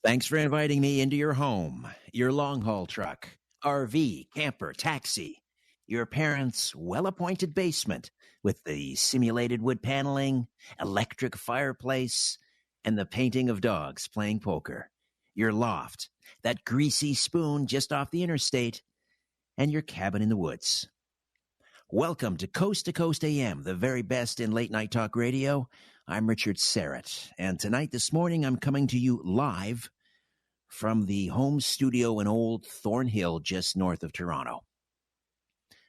Thanks for inviting me into your home, your long haul truck, RV, camper, taxi, your parents' well appointed basement with the simulated wood paneling, electric fireplace, and the painting of dogs playing poker, your loft, that greasy spoon just off the interstate, and your cabin in the woods. Welcome to Coast AM, the very best in late night talk radio. I'm Richard Serrett, and this morning, I'm coming to you live from the home studio in Old Thornhill, just north of Toronto.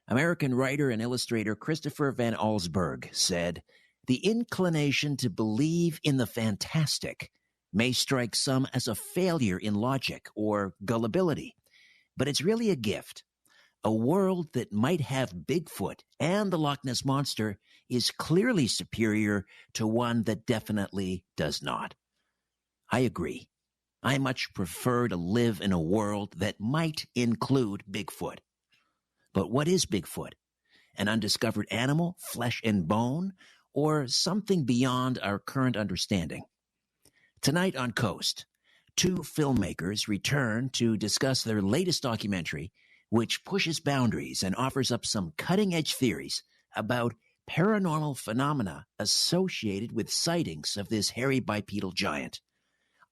American writer and illustrator Christopher Van Allsburg said, "The inclination to believe in the fantastic may strike some as a failure in logic or gullibility, but it's really a gift. A world that might have Bigfoot and the Loch Ness Monster is clearly superior to one that definitely does not." I agree. I much prefer to live in a world that might include Bigfoot. But what is Bigfoot? An undiscovered animal, flesh and bone, or something beyond our current understanding? Tonight on Coast, two filmmakers return to discuss their latest documentary, which pushes boundaries and offers up some cutting-edge theories about paranormal phenomena associated with sightings of this hairy bipedal giant.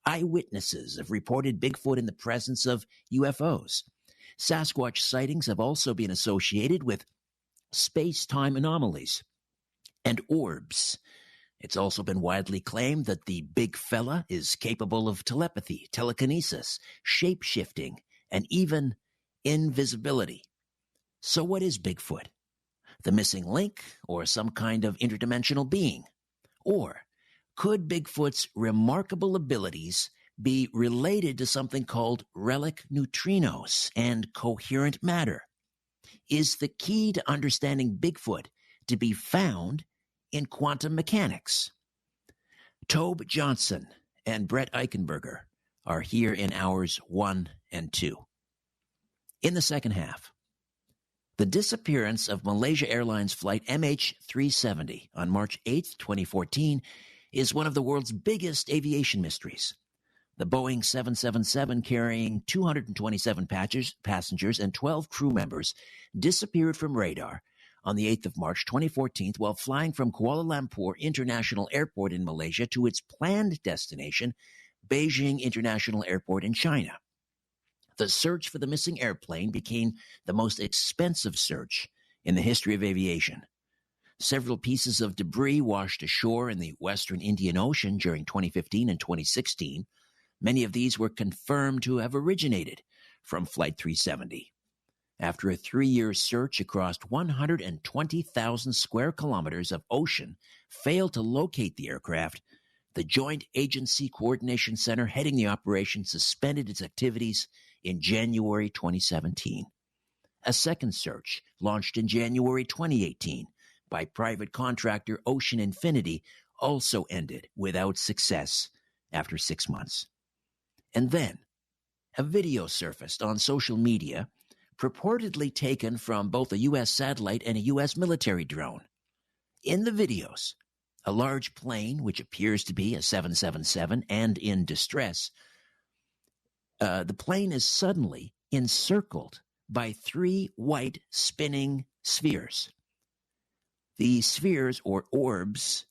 Eyewitnesses have reported Bigfoot in the presence of UFOs. Sasquatch sightings have also been associated with space-time anomalies and orbs. It's also been widely claimed that the big fella is capable of telepathy, telekinesis, shape-shifting, and even invisibility. So what is Bigfoot? The missing link, or some kind of interdimensional being? Or could Bigfoot's remarkable abilities be related to something called relic neutrinos and coherent matter? Is the key to understanding Bigfoot to be found in quantum mechanics? Tobe Johnson and Brett Eichenberger are here in hours 1 and 2. In the second half, the disappearance of Malaysia Airlines flight MH370 on March 8, 2014, is one of the world's biggest aviation mysteries. The Boeing 777, carrying 227 passengers and 12 crew members, disappeared from radar on the 8th of March 2014 while flying from Kuala Lumpur International Airport in Malaysia to its planned destination, Beijing International Airport in China. The search for the missing airplane became the most expensive search in the history of aviation. Several pieces of debris washed ashore in the western Indian Ocean during 2015 and 2016. Many of these were confirmed to have originated from Flight 370. After a 3-year search across 120,000 square kilometers of ocean failed to locate the aircraft, the Joint Agency Coordination Center heading the operation suspended its activities in January 2017. A second search, launched in January 2018 by private contractor Ocean Infinity, also ended without success after 6 months. And then, a video surfaced on social media purportedly taken from both a U.S. satellite and a U.S. military drone. In the videos, a large plane, which appears to be a 777 and in distress, the plane is suddenly encircled by 3 white spinning spheres. The spheres, or orbs,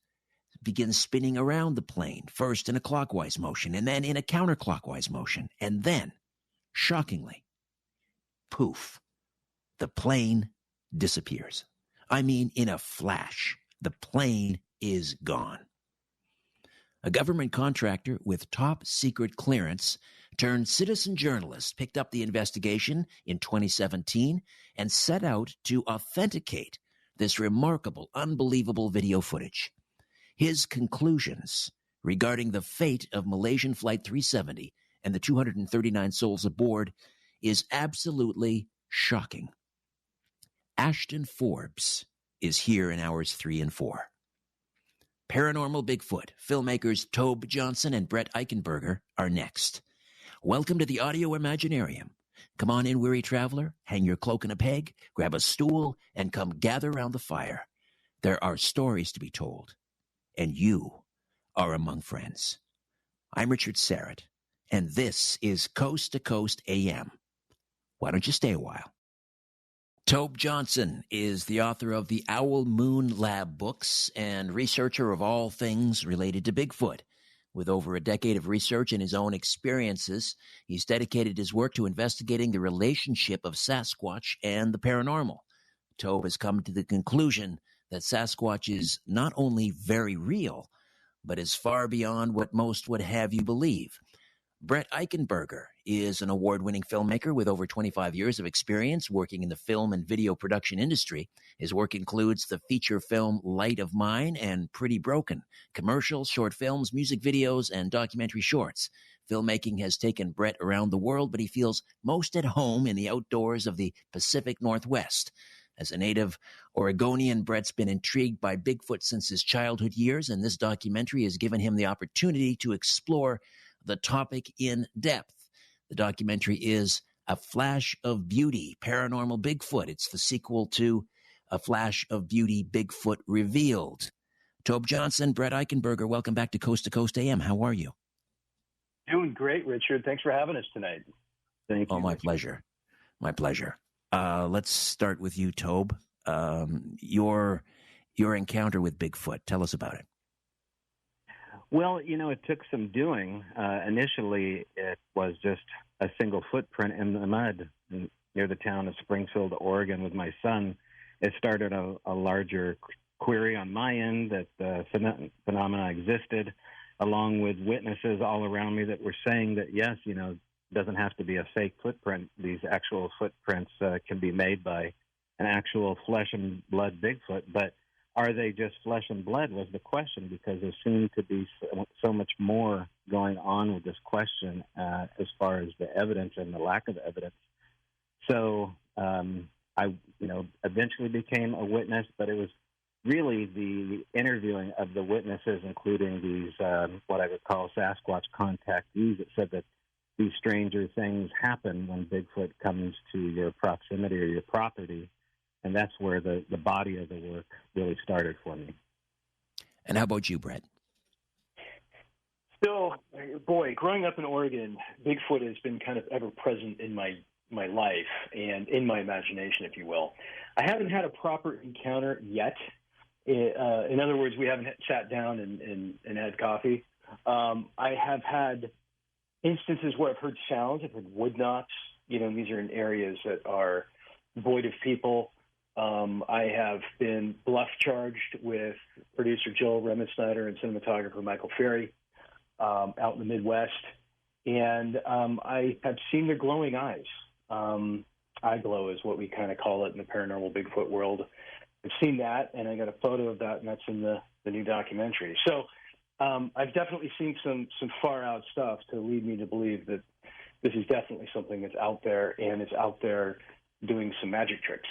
begin spinning around the plane, first in a clockwise motion and then in a counterclockwise motion. And then, shockingly, poof, the plane disappears. I mean, in a flash, the plane is gone. A government contractor with top secret clearance turned citizen journalist picked up the investigation in 2017 and set out to authenticate this remarkable, unbelievable video footage. His conclusions regarding the fate of Malaysian Flight 370 and the 239 souls aboard is absolutely shocking. Ashton Forbes is here in hours 3 and 4. Paranormal Bigfoot filmmakers Tobe Johnson and Brett Eichenberger are next. Welcome to the Audio Imaginarium. Come on in, weary traveler, hang your cloak in a peg, grab a stool, and come gather round the fire. There are stories to be told, and you are among friends. I'm Richard Serrett, and this is Coast to Coast AM. Why don't you stay a while? Tobe Johnson is the author of the Owl Moon Lab books and researcher of all things related to Bigfoot. With over a decade of research and his own experiences, he's dedicated his work to investigating the relationship of Sasquatch and the paranormal. Tobe has come to the conclusion that Sasquatch is not only very real, but is far beyond what most would have you believe. Brett Eichenberger is an award-winning filmmaker with over 25 years of experience working in the film and video production industry. His work includes the feature film Light of Mine and Pretty Broken, commercials, short films, music videos, and documentary shorts. Filmmaking has taken Brett around the world, but he feels most at home in the outdoors of the Pacific Northwest. As a native Oregonian, Brett's been intrigued by Bigfoot since his childhood years, and this documentary has given him the opportunity to explore the topic in depth. The documentary is A Flash of Beauty, Paranormal Bigfoot. It's the sequel to A Flash of Beauty, Bigfoot Revealed. Tobe Johnson, Brett Eichenberger, welcome back to Coast AM. How are you? Doing great, Richard. Thanks for having us tonight. Thank you. Oh, my pleasure. My pleasure. Let's start with you, Tobe. Your encounter with Bigfoot. Tell us about it. Well, it took some doing. Initially, it was just a single footprint in the mud near the town of Springfield, Oregon, with my son. It started a larger query on my end that the phenomena existed, along with witnesses all around me that were saying that, yes, it doesn't have to be a fake footprint. These actual footprints can be made by an actual flesh and blood Bigfoot, but are they just flesh and blood was the question, because there seemed to be so much more going on with this question as far as the evidence and the lack of evidence. So I eventually became a witness, but it was really the interviewing of the witnesses, including these what I would call Sasquatch contactees, that said that these stranger things happen when Bigfoot comes to your proximity or your property. And that's where the body of the work really started for me. And how about you, Brett? So, boy, growing up in Oregon, Bigfoot has been kind of ever present in my life and in my imagination, if you will. I haven't had a proper encounter yet. In other words, we haven't sat down and had coffee. I have had instances where I've heard sounds. I've heard wood knocks. These are in areas that are void of people. I have been bluff charged with producer Joel Remensnyder and cinematographer Michael Ferry out in the Midwest. And I have seen their glowing eyes. Eye glow is what we kind of call it in the paranormal Bigfoot world. I've seen that, and I got a photo of that, and that's in the new documentary. So I've definitely seen some far-out stuff to lead me to believe that this is definitely something that's out there, and it's out there doing some magic tricks.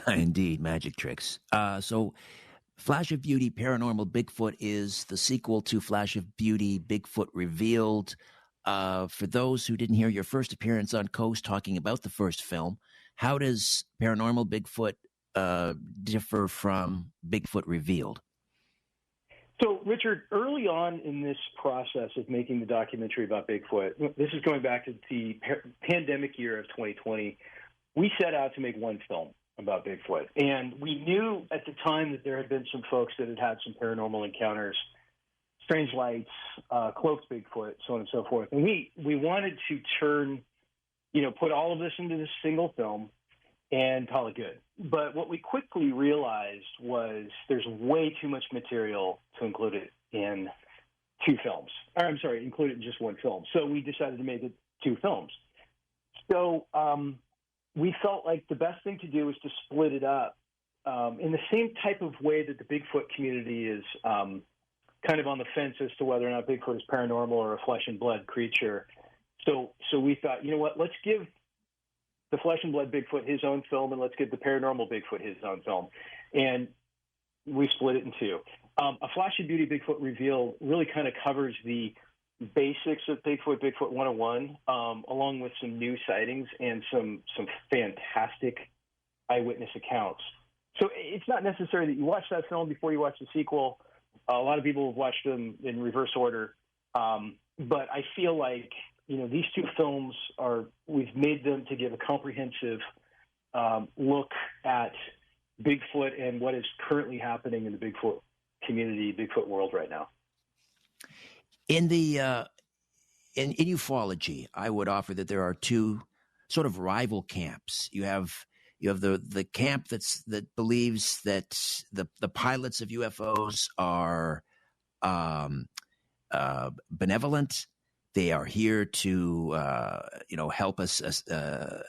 Indeed, magic tricks. So Flash of Beauty, Paranormal Bigfoot is the sequel to Flash of Beauty, Bigfoot Revealed. For those who didn't hear your first appearance on Coast talking about the first film, how does Paranormal Bigfoot differ from Bigfoot Revealed? So, Richard, early on in this process of making the documentary about Bigfoot, this is going back to the pandemic year of 2020, we set out to make one film about Bigfoot. And we knew at the time that there had been some folks that had had some paranormal encounters, strange lights, cloaked Bigfoot, so on and so forth. And we wanted to put all of this into this single film and call it good. But what we quickly realized was there's way too much material to include it in two films. Or, I'm sorry, include it in just one film. So we decided to make it two films. So we felt like the best thing to do was to split it up in the same type of way that the Bigfoot community is kind of on the fence as to whether or not Bigfoot is paranormal or a flesh and blood creature. So we thought, you know what, let's give the flesh and blood Bigfoot his own film, and let's give the paranormal Bigfoot his own film. And we split it in two. A Flash of Beauty, Bigfoot Revealed really kind of covers the basics of Bigfoot 101, along with some new sightings and some fantastic eyewitness accounts. So it's not necessary that you watch that film before you watch the sequel. A lot of people have watched them in reverse order. but I feel like, these two films we've made them to give a comprehensive look at Bigfoot and what is currently happening in the Bigfoot community, Bigfoot world right now. In the in ufology, I would offer that there are two sort of rival camps. You have the camp that believes that the pilots of UFOs are benevolent. They are here to help us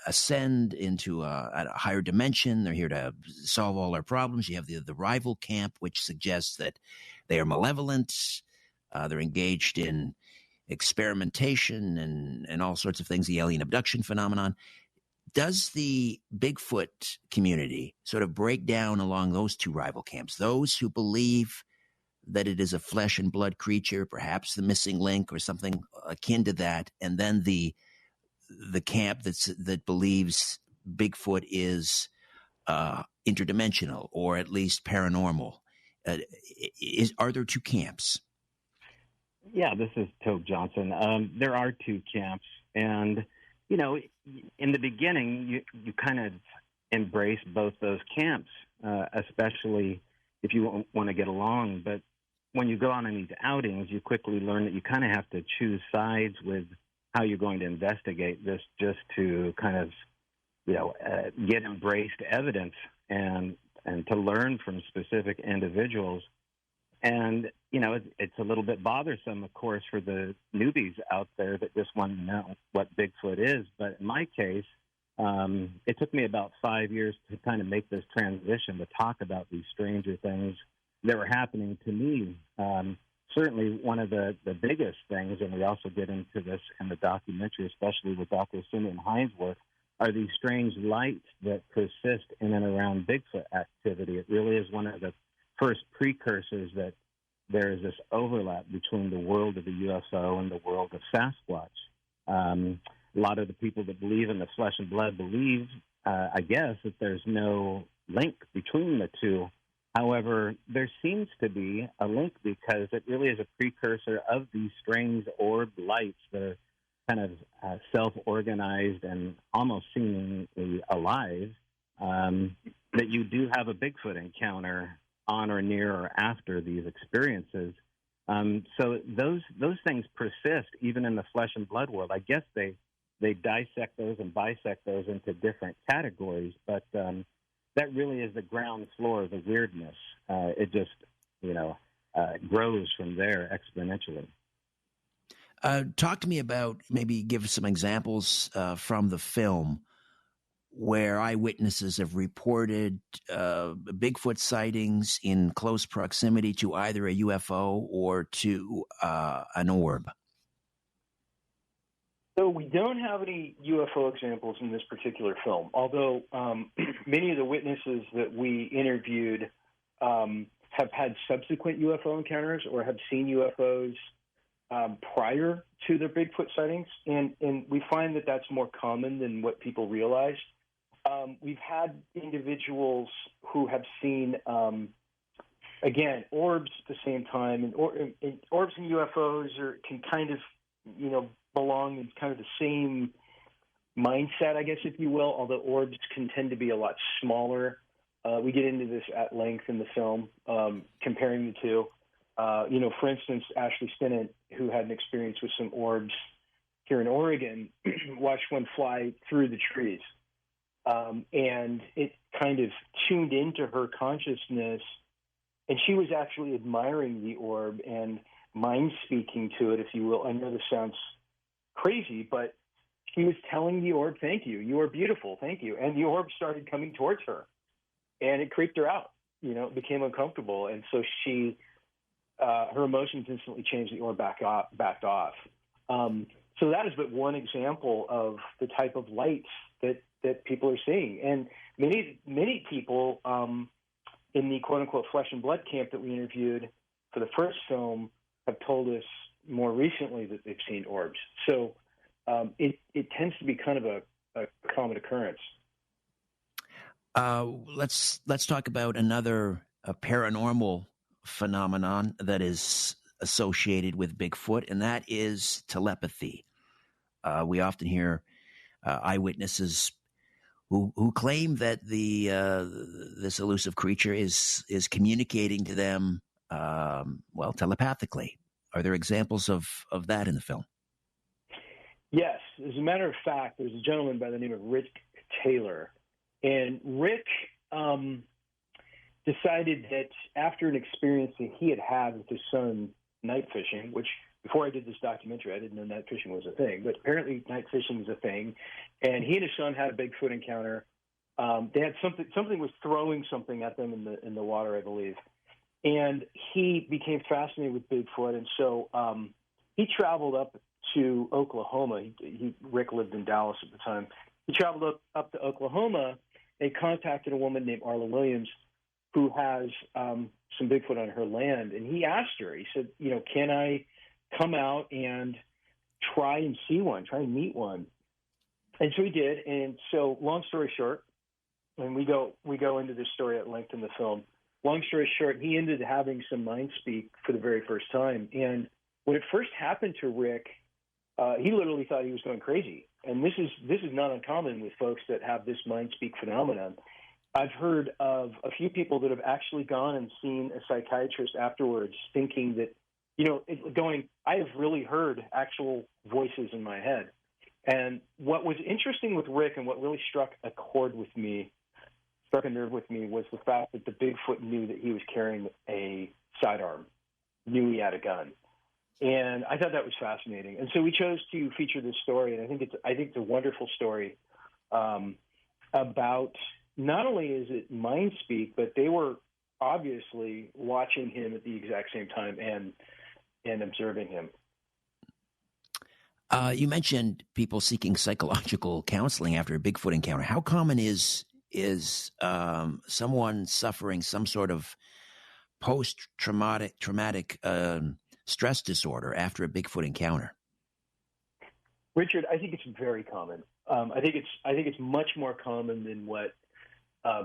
ascend into a higher dimension. They're here to solve all our problems. You have the rival camp, which suggests that they are malevolent. They're engaged in experimentation and all sorts of things, the alien abduction phenomenon. Does the Bigfoot community sort of break down along those two rival camps? Those who believe that it is a flesh and blood creature, perhaps the missing link or something akin to that, and then the camp that believes Bigfoot is interdimensional or at least paranormal. Are there two camps? Yeah, this is Tobe Johnson. There are two camps, and in the beginning, you kind of embrace both those camps, especially if you want to get along. But when you go on these outings, you quickly learn that you kind of have to choose sides with how you're going to investigate this, just to kind of, get embraced evidence and to learn from specific individuals. And, it's a little bit bothersome, of course, for the newbies out there that just want to know what Bigfoot is. But in my case, it took me about 5 years to kind of make this transition to talk about these stranger things that were happening to me. Certainly one of the biggest things, and we also get into this in the documentary, especially with Dr. Simeon Hines' work, are these strange lights that persist in and around Bigfoot activity. It really is one of the first precursors that there is this overlap between the world of the UFO and the world of Sasquatch. A lot of the people that believe in the flesh and blood believe, I guess, that there's no link between the two. However, there seems to be a link because it really is a precursor of these strange orbed lights that are kind of self-organized and almost seemingly alive, that you do have a Bigfoot encounter on or near or after these experiences. So those things persist even in the flesh and blood world. I guess they dissect those and bisect those into different categories, but that really is the ground floor of the weirdness. It just, grows from there exponentially. Talk to me about, maybe give some examples from the film where eyewitnesses have reported Bigfoot sightings in close proximity to either a UFO or to an orb. So we don't have any UFO examples in this particular film, although many of the witnesses that we interviewed have had subsequent UFO encounters or have seen UFOs prior to their Bigfoot sightings, and we find that that's more common than what people realize. We've had individuals who have seen, again, orbs at the same time, and orbs and UFOs can kind of, belong in kind of the same mindset, I guess, if you will, although orbs can tend to be a lot smaller. We get into this at length in the film, comparing the two. For instance, Ashley Stinnett, who had an experience with some orbs here in Oregon, watched one fly through the trees. And it kind of tuned into her consciousness, and she was actually admiring the orb and mind speaking to it, if you will. I know this sounds crazy, but she was telling the orb, "Thank you. You are beautiful. Thank you." And the orb started coming towards her, and it creeped her out. It became uncomfortable. And so her emotions instantly changed. The orb backed off. So that is but one example of the type of lights that people are seeing. And many people in the quote-unquote flesh and blood camp that we interviewed for the first film have told us more recently that they've seen orbs. So it tends to be kind of a common occurrence. Let's talk about another paranormal phenomenon that is associated with Bigfoot, and that is telepathy. We often hear eyewitnesses who claim that this elusive creature is communicating to them, telepathically. Are there examples of that in the film? Yes. As a matter of fact, there's a gentleman by the name of Rick Taylor. And Rick decided that after an experience that he had with his son night fishing, which before I did this documentary, I didn't know night fishing was a thing, but apparently night fishing is a thing. And he and his son had a Bigfoot encounter. They had something was throwing something at them in the water, I believe. And he became fascinated with Bigfoot. And so he traveled up to Oklahoma. Rick lived in Dallas at the time. He traveled up to Oklahoma and contacted a woman named Arla Williams who has some Bigfoot on her land. And he asked her, he said, can I come out and try and see one, try and meet one? And so he did. And so long story short, and we go into this story at length in the film. Long story short, he ended up having some mind speak for the very first time. And when it first happened to Rick, he literally thought he was going crazy. And this is not uncommon with folks that have this mind speak phenomenon. I've heard of a few people that have actually gone and seen a psychiatrist afterwards thinking that, I have really heard actual voices in my head. And what was interesting with Rick and what really struck a nerve with me was the fact that the Bigfoot knew that he was carrying a sidearm, knew he had a gun. And I thought that was fascinating. And so we chose to feature this story. And I think it's a wonderful story about not only is it mind speak, but they were obviously watching him at the exact same time and observing him. You mentioned people seeking psychological counseling after a Bigfoot encounter. How common is someone suffering some sort of post-traumatic stress disorder after a Bigfoot encounter? Richard, I think it's very common. I think it's much more common than what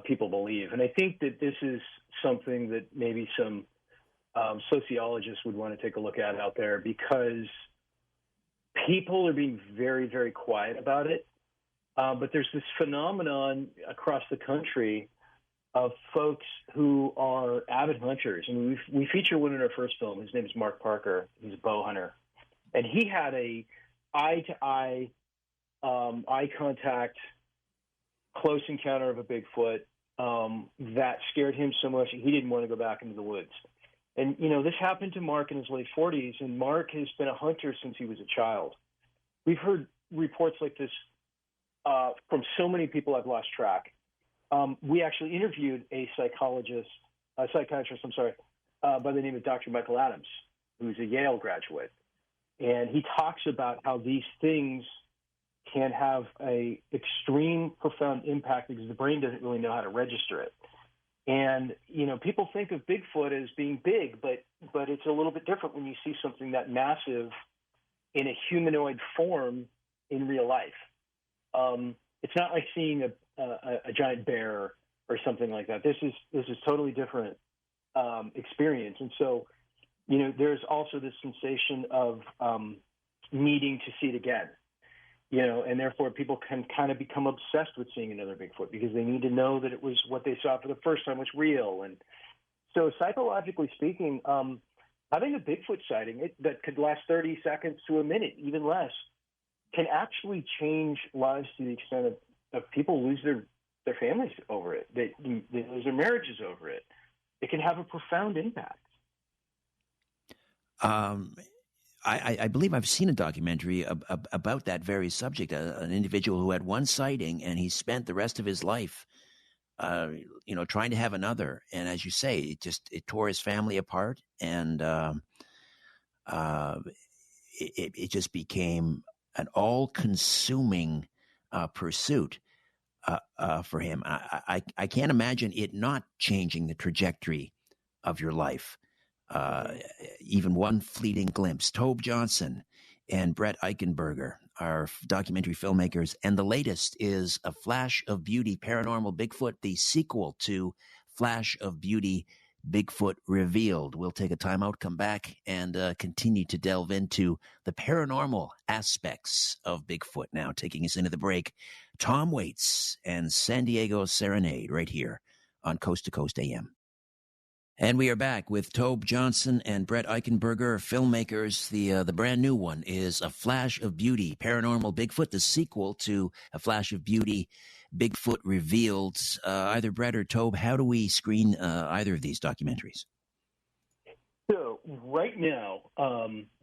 people believe, and I think that this is something that maybe some sociologists would want to take a look at out there, because people are being very, very quiet about it. But there's this phenomenon across the country of folks who are avid hunters. And we feature one in our first film. His name is Mark Parker. He's a bow hunter. And he had a eye-to-eye, eye contact, close encounter of a Bigfoot that scared him so much that he didn't want to go back into the woods. And, this happened to Mark in his late 40s, and Mark has been a hunter since he was a child. We've heard reports like this from so many people I've lost track. We actually interviewed a psychiatrist, by the name of Dr. Michael Adams, who's a Yale graduate. And he talks about how these things can have a extreme, profound impact because the brain doesn't really know how to register it. And, people think of Bigfoot as being big, but it's a little bit different when you see something that massive in a humanoid form in real life. It's not like seeing a giant bear or something like that. This is totally different experience. And so, there's also this sensation of needing to see it again, and therefore people can kind of become obsessed with seeing another Bigfoot because they need to know that it was what they saw for the first time was real. And so psychologically speaking, having a Bigfoot sighting that could last 30 seconds to a minute, even less, can actually change lives to the extent of people lose their families over it. They lose their marriages over it. It can have a profound impact. I believe I've seen a documentary about that very subject, an individual who had one sighting and he spent the rest of his life, trying to have another. And as you say, it tore his family apart, and it just became an all-consuming pursuit for him. I can't imagine it not changing the trajectory of your life. Even one fleeting glimpse. Tobe Johnson and Brett Eichenberger are documentary filmmakers, and the latest is A Flash of Beauty, Paranormal Bigfoot, the sequel to Flash of Beauty Bigfoot Revealed. We'll take a time out, come back, and continue to delve into the paranormal aspects of Bigfoot. Now, taking us into the break, Tom Waits and San Diego Serenade right here on Coast to Coast AM. And we are back with Tobe Johnson and Brett Eichenberger, filmmakers. The brand new one is A Flash of Beauty, Paranormal Bigfoot, the sequel to A Flash of Beauty, Bigfoot Revealed. Either Brett or Tobe, how do we screen either of these documentaries? So right now,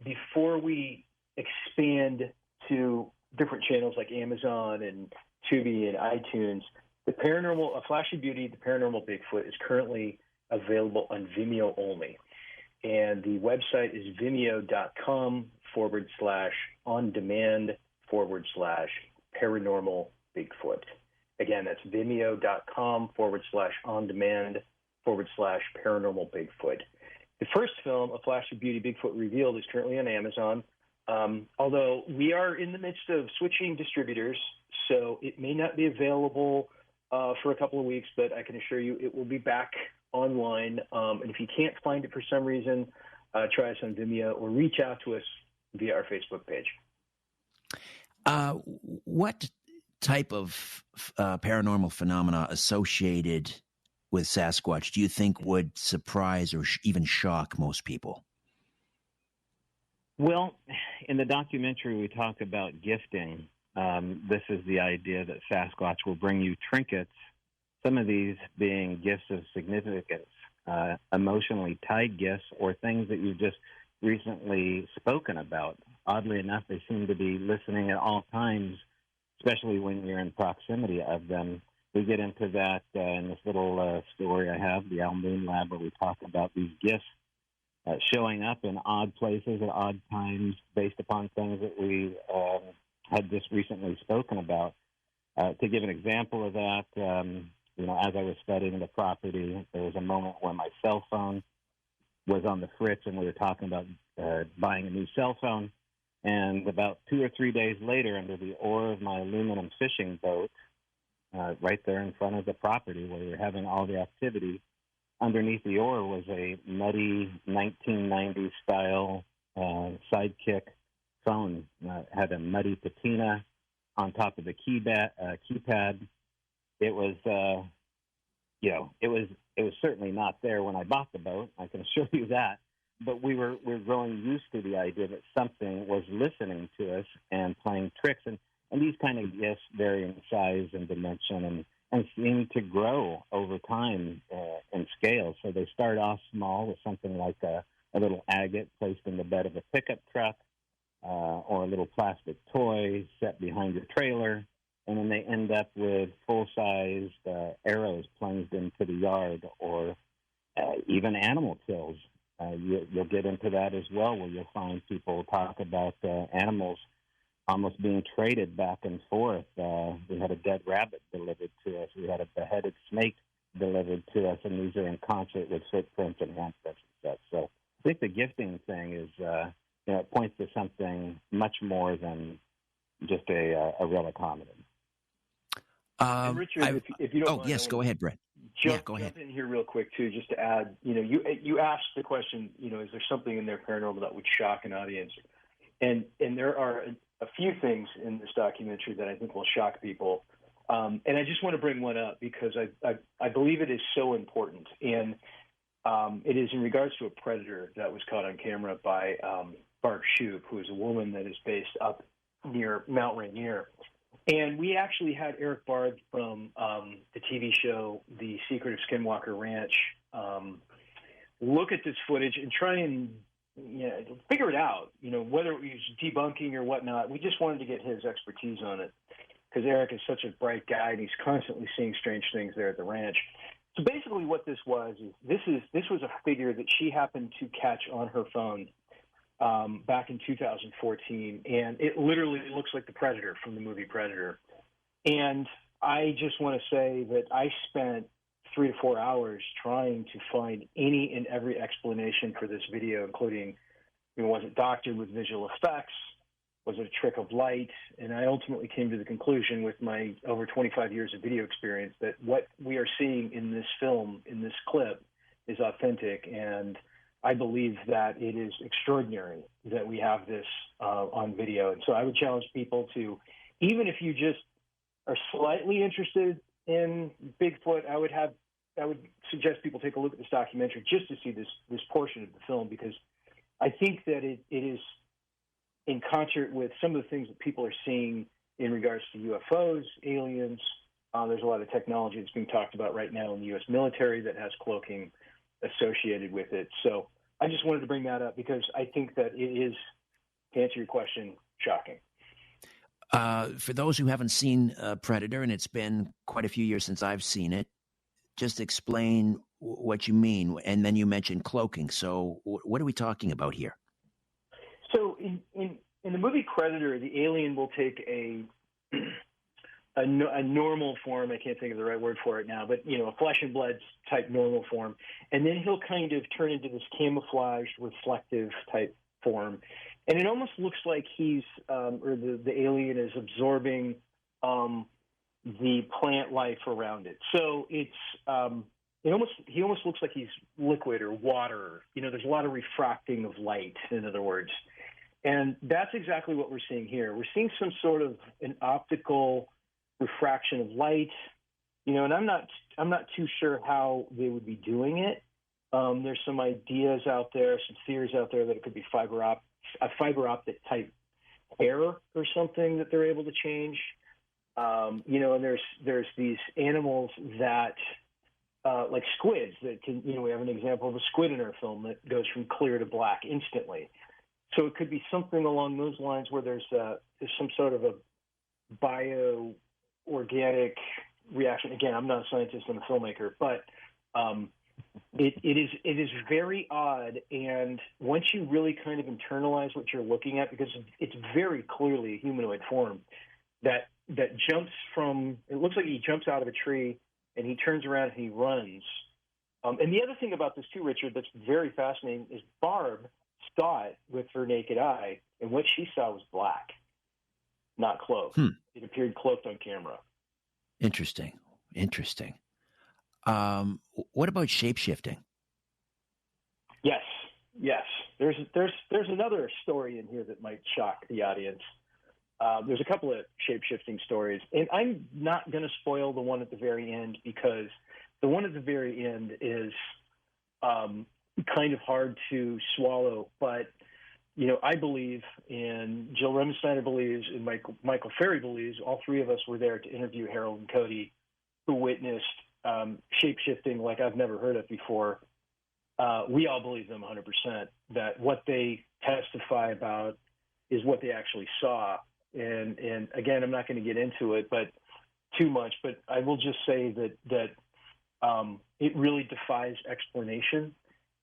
before we expand to different channels like Amazon and Tubi and iTunes, A Flash of Beauty, the Paranormal Bigfoot is currently available on Vimeo only. And the website is vimeo.com/on-demand/paranormal Bigfoot. Again, that's vimeo.com/on-demand/paranormal Bigfoot. The first film, A Flash of Beauty, Bigfoot Revealed, is currently on Amazon. Although we are in the midst of switching distributors, so it may not be available for a couple of weeks, but I can assure you it will be back online. And if you can't find it for some reason, try us on Vimeo or reach out to us via our Facebook page. What type of paranormal phenomena associated with Sasquatch do you think would surprise or even shock most people? Well, in the documentary, we talk about gifting. This is the idea that Sasquatch will bring you trinkets, some of these being gifts of significance, emotionally tied gifts, or things that you've just recently spoken about. Oddly enough, they seem to be listening at all times, especially when you're in proximity of them. We get into that in this little story I have, the Al Moon Lab, where we talk about these gifts showing up in odd places at odd times based upon things that we had just recently spoken about. To give an example of that, as I was studying the property, there was a moment when my cell phone was on the fritz, and we were talking about buying a new cell phone. And about 2 or 3 days later, under the oar of my aluminum fishing boat, right there in front of the property where we were having all the activity, underneath the oar was a muddy 1990s style Sidekick phone. Had a muddy patina on top of the keypad. It was, it was certainly not there when I bought the boat. I can assure you that. But we're growing used to the idea that something was listening to us and playing tricks. And these kind of gifts vary in size and dimension and seem to grow over time in scale. So they start off small with something like a little agate placed in the bed of a pickup truck, or a little plastic toy set behind your trailer. And then they end up with full-sized arrows plunged into the yard, or even animal kills. You'll get into that as well, where you'll find people talk about animals almost being traded back and forth. We had a dead rabbit delivered to us. We had a beheaded snake delivered to us, and these are in concert with footprints and handprints and such. So I think the gifting thing is, it points to something much more than just a relic hominid. Richard, if you don't mind, yes, go ahead, Brett. Go ahead. Jump in here real quick too, just to add. You asked the question. Is there something in there paranormal that would shock an audience? And there are a few things in this documentary that I think will shock people. And I just want to bring one up because I believe it is so important. And it is in regards to a predator that was caught on camera by Barb Shoup, who is a woman that is based up near Mount Rainier. And we actually had Eric Bard from the TV show The Secret of Skinwalker Ranch look at this footage and try and figure it out, whether it was debunking or whatnot. We just wanted to get his expertise on it because Eric is such a bright guy and he's constantly seeing strange things there at the ranch. So basically what this was is this was a figure that she happened to catch on her phone back in 2014, and it literally looks like the Predator from the movie Predator. And I just want to say that I spent 3 to 4 hours trying to find any and every explanation for this video, including, was it doctored with visual effects? Was it a trick of light? And I ultimately came to the conclusion with my over 25 years of video experience that what we are seeing in this film, in this clip, is authentic, and I believe that it is extraordinary that we have this on video. And so I would challenge people to, even if you just are slightly interested in Bigfoot, I would suggest people take a look at this documentary just to see this portion of the film, because I think that it is in concert with some of the things that people are seeing in regards to UFOs, aliens. There's a lot of technology that's being talked about right now in the U.S. military that has cloaking associated with it. So I just wanted to bring that up because I think that it is, to answer your question, shocking. For those who haven't seen Predator, and it's been quite a few years since I've seen it, just explain what you mean. And then you mentioned cloaking. So what are we talking about here? So in the movie Predator, the alien will take a normal form. I can't think of the right word for it now, but, a flesh and blood type normal form. And then he'll kind of turn into this camouflaged, reflective type form. And it almost looks like he's, or the alien is absorbing the plant life around it. So it's, he almost looks like he's liquid or water. There's a lot of refracting of light, in other words. And that's exactly what we're seeing here. We're seeing some sort of an optical refraction of light, and I'm not too sure how they would be doing it. There's some ideas out there, some theories out there that it could be a fiber optic type hair or something that they're able to change. And there's these animals that, like squids that can, we have an example of a squid in our film that goes from clear to black instantly. So it could be something along those lines where there's some sort of a bio-organic reaction. Again, I'm not a scientist, I'm a filmmaker, but it is very odd. And once you really kind of internalize what you're looking at, because it's very clearly a humanoid form that jumps from, it looks like he jumps out of a tree and he turns around and he runs. And the other thing about this too, Richard, that's very fascinating is Barb saw it with her naked eye, and what she saw was black, not cloaked. It appeared cloaked on camera. Interesting. What about shape-shifting? Yes. There's another story in here that might shock the audience. There's a couple of shape-shifting stories, and I'm not going to spoil the one at the very end because the one at the very end is kind of hard to swallow. But, I believe, and Jill Remsteiner believes, and Michael Ferry believes, all three of us were there to interview Harold and Cody, who witnessed shape-shifting like I've never heard of before. We all believe them 100%, that what they testify about is what they actually saw. And again, I'm not going to get into it, but too much. But I will just say that it really defies explanation.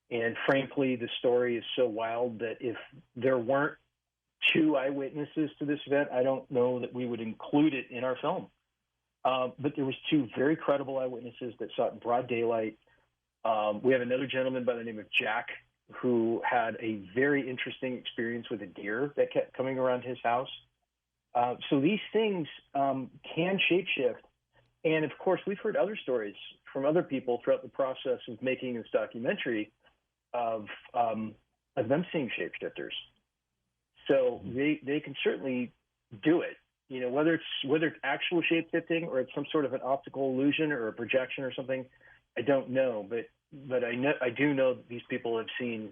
And frankly, the story is so wild that if there weren't two eyewitnesses to this event, I don't know that we would include it in our film. But there was two very credible eyewitnesses that saw it in broad daylight. We have another gentleman by the name of Jack who had a very interesting experience with a deer that kept coming around his house. So these things can shapeshift. And, of course, we've heard other stories from other people throughout the process of making this documentary of them seeing shapeshifters. So they can certainly do it. Whether it's actual shapeshifting or it's some sort of an optical illusion or a projection or something, I don't know. But I do know that these people have seen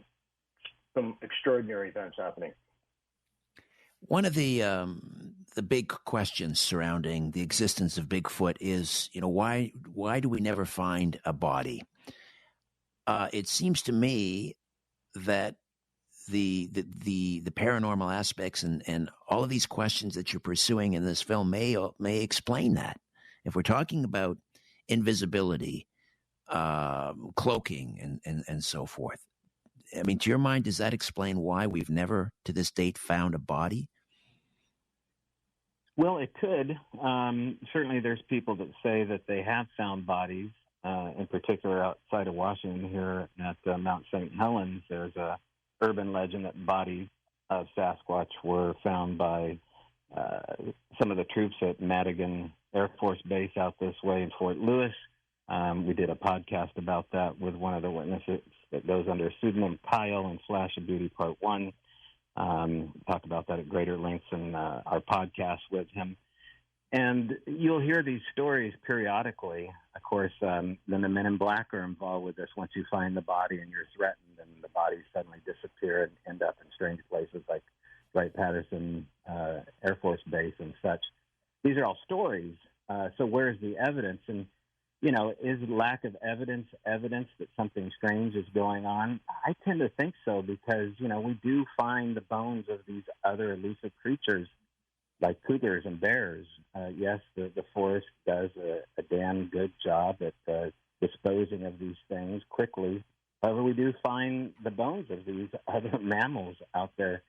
some extraordinary events happening. One of the big questions surrounding the existence of Bigfoot is, why do we never find a body? It seems to me that the paranormal aspects and all of these questions that you're pursuing in this film may explain that. If we're talking about invisibility, cloaking, and so forth, I mean, to your mind, does that explain why we've never to this date found a body? Well, it could. Certainly there's people that say that they have found bodies, in particular outside of Washington here at Mount St. Helens. There's a urban legend that bodies of Sasquatch were found by some of the troops at Madigan Air Force Base out this way in Fort Lewis. We did a podcast about that with one of the witnesses that goes under pseudonym Kyle in Flash of Beauty Part 1. Talked about that at greater length in our podcast with him. And you'll hear these stories periodically. Of course, then the Men in Black are involved with this. Once you find the body and you're threatened, and the bodies suddenly disappear and end up in strange places like Wright-Patterson Air Force Base and such. These are all stories. So where's the evidence? And, is lack of evidence that something strange is going on? I tend to think so because, we do find the bones of these other elusive creatures like cougars and bears. Yes, the forest does a damn good job at disposing of these things quickly. However, we do find the bones of these other mammals out there.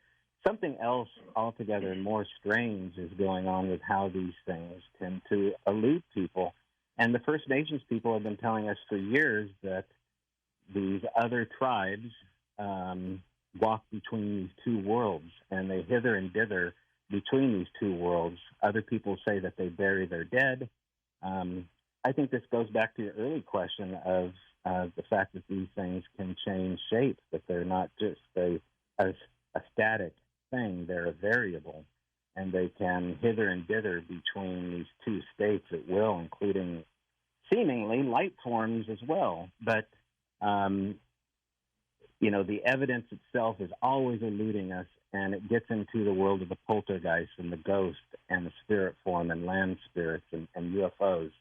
Something else altogether more strange is going on with how these things tend to elude people. And the First Nations people have been telling us for years that these other tribes walk between these two worlds, and they hither and dither between these two worlds. Other people say that they bury their dead. I think this goes back to your early question of the fact that these things can change shape, that they're not just a static thing, they're a variable, and they can hither and dither between these two states at will, including seemingly light forms as well. But, the evidence itself is always eluding us, and it gets into the world of the poltergeist and the ghost and the spirit form and land spirits and UFOs.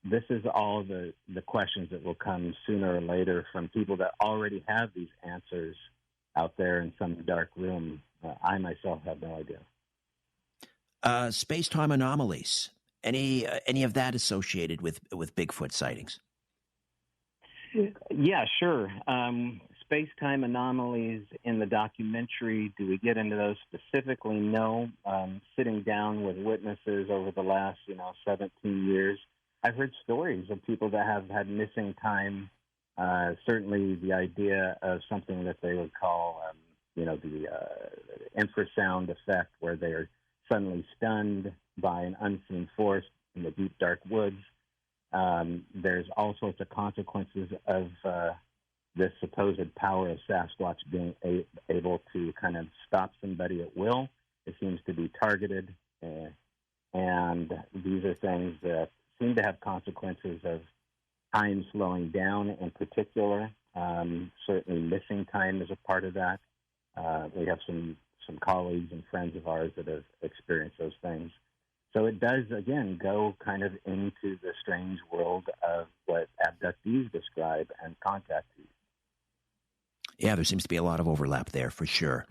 This is all the questions that will come sooner or later from people that already have these answers out there in some dark room. I myself have no idea. Space-time anomalies. Any of that associated with Bigfoot sightings? Yeah, sure. Space-time anomalies in the documentary, do we get into those specifically? No. Sitting down with witnesses over the last, 17 years, I've heard stories of people that have had missing time. Certainly the idea of something that they would call, the infrasound effect, where they are suddenly stunned by an unseen force in the deep, dark woods. There's all sorts of consequences of this supposed power of Sasquatch being able to kind of stop somebody at will. It seems to be targeted, and these are things that seem to have consequences of time slowing down in particular. Certainly missing time is a part of that. We have some colleagues and friends of ours that have experienced those things. So it does, again, go kind of into the strange world of what abductees describe and contactees. Yeah, there seems to be a lot of overlap there for sure.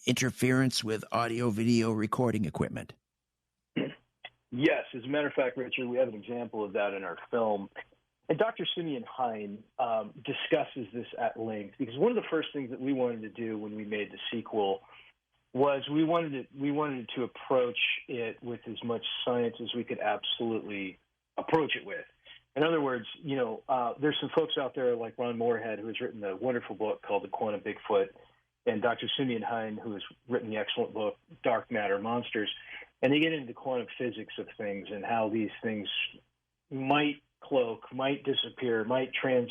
Interference with audio-video recording equipment. Yes, as a matter of fact, Richard, we have an example of that in our film. And Dr. Simeon Hein discusses this at length, because one of the first things that we wanted to do when we made the sequel was we wanted to approach it with as much science as we could absolutely approach it with. In other words, there's some folks out there like Ron Moorhead, who has written a wonderful book called The Quantum Bigfoot, and Dr. Simeon Hein, who has written the excellent book Dark Matter Monsters. And they get into quantum physics of things and how these things might cloak, might disappear, might send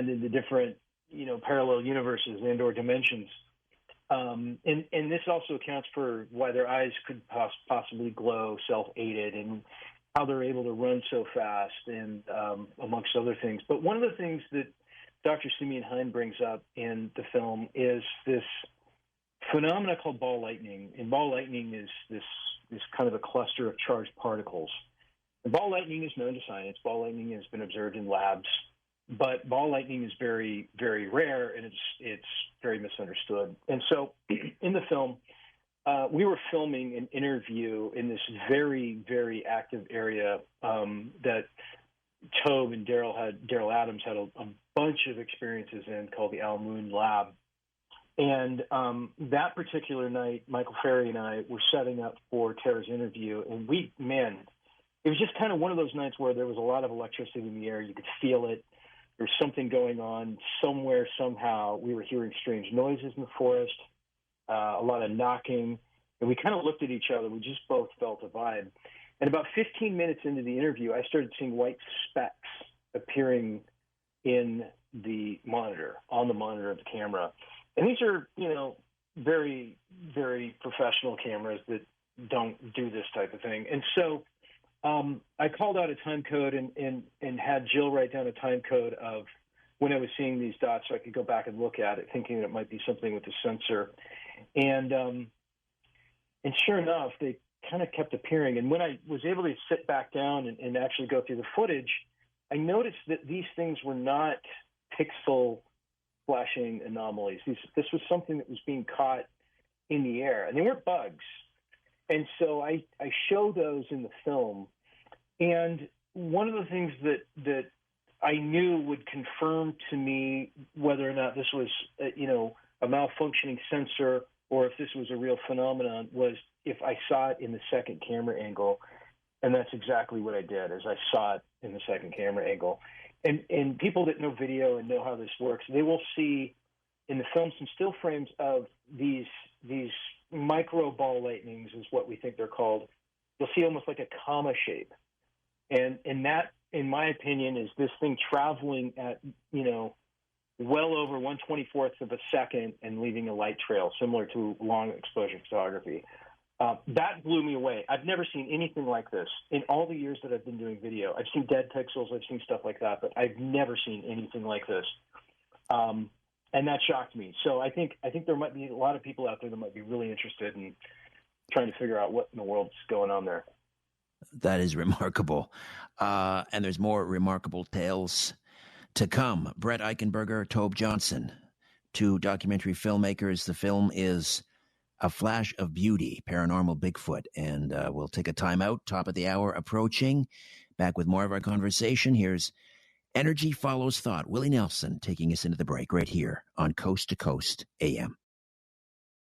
into different, parallel universes and or dimensions. And this also accounts for why their eyes could possibly glow self-aided and how they're able to run so fast and amongst other things. But one of the things that Dr. Simeon Hein brings up in the film is this phenomena called ball lightning. And ball lightning is this kind of a cluster of charged particles. And ball lightning is known to science. Ball lightning has been observed in labs. But ball lightning is very, very rare, and it's very misunderstood. And so in the film, we were filming an interview in this very, very active area that Tobe and Daryl Adams had a bunch of experiences in, called the Al Moon Lab. And that particular night, Michael Ferry and I were setting up for Tara's interview, and it was just kind of one of those nights where there was a lot of electricity in the air. You could feel it. There was something going on somewhere, somehow. We were hearing strange noises in the forest, a lot of knocking, and we kind of looked at each other. We just both felt a vibe. And about 15 minutes into the interview, I started seeing white specks appearing in the monitor, on the monitor of the camera. And these are, very, very professional cameras that don't do this type of thing. And so I called out a time code and had Jill write down a time code of when I was seeing these dots so I could go back and look at it, thinking that it might be something with the sensor. And sure enough, they kind of kept appearing. And when I was able to sit back down and actually go through the footage, I noticed that these things were not pixel flashing anomalies. This was something that was being caught in the air, and they weren't bugs. And so I show those in the film. And one of the things that I knew would confirm to me whether or not this was, a malfunctioning sensor or if this was a real phenomenon was if I saw it in the second camera angle. And that's exactly what I did, is I saw it in the second camera angle. And people that know video and know how this works, they will see in the film some still frames of these micro ball lightnings is what we think they're called. You'll see almost like a comma shape. And that, in my opinion, is this thing traveling at, well over 1/24th of a second and leaving a light trail, similar to long exposure photography. That blew me away. I've never seen anything like this in all the years that I've been doing video. I've seen dead pixels, I've seen stuff like that, but I've never seen anything like this. And that shocked me. So I think there might be a lot of people out there that might be really interested in trying to figure out what in the world's going on there. That is remarkable. And there's more remarkable tales to come. Brett Eichenberger, Tobe Johnson, two documentary filmmakers. The film is A Flash of Beauty, Paranormal Bigfoot. And we'll take a time out, top of the hour approaching. Back with more of our conversation. Here's Energy Follows Thought. Willie Nelson taking us into the break right here on Coast to Coast AM.